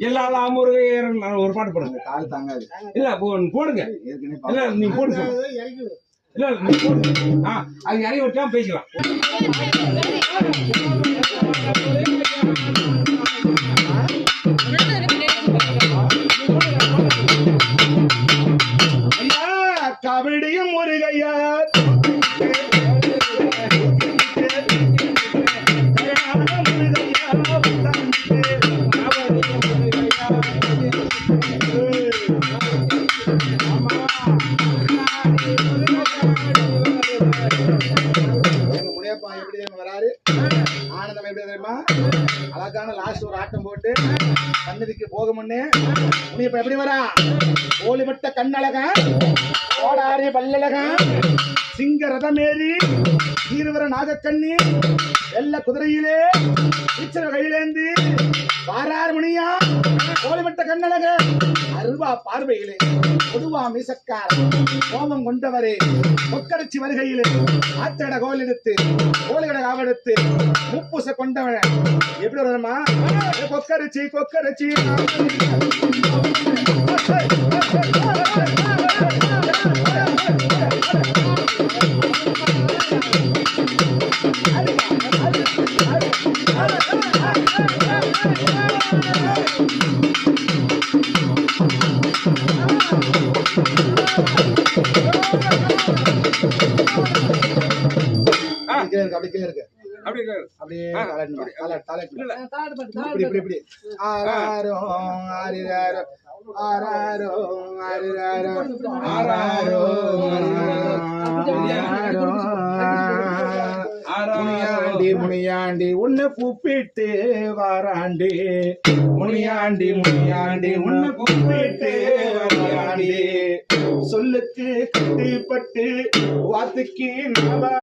எல்லாரும் ஒரு பாட்டு போடுங்க. கால் தாங்காது இல்ல போடுங்க. இல்ல நீங்க போடுங்க. இல்ல நீ போடுங்க. அது இறங்கி விட்டா பேசலாம். கபடியும் முருகையா ஆனந்தம் எப்படி தெரியுமா? அழகான லாஸ்ட் ஒரு ஆட்டம் போட்டு சன்னதிக்கு போக முன்னே இப்ப எப்படி வரா? ஓலிபட்ட கண்ணழகா, ஓடாரி பல்லழகா, சிங்க ரதமேறி ஈருவர நாகக்கண்ணி வெள்ள குதிரையிலே ஈச்சர கையிலேந்தி வாராறு மணியா ஓலிபட்ட கண்ணழக அருவா பார்வையிலே பொதுவா மீசக்கார கோபம் கொண்டவரே கொக்கடைச்சி வருகையிலே ஆத்தட கோல் எடுத்து கோலிகட காவெடுத்து முப்பூச கொண்டவன எப்படி வருமா? கொக்கரிச்சி கொக்கரிச்சி அப்படியே இருக்கு. அப்படியே இப்படி ஆராரோ ஆரிராரோ ஆராரோ ஆரிராரோ ஆராரோ முனியாண்டி முனியாண்டி உன்னை கூப்பிட்டு வாராண்டி முனியாண்டி முனியாண்டி உன்னை கூப்பிட்டு வாராண்டி சொல்லுக்கு கட்டிப்பட்டு வாத்துக்கு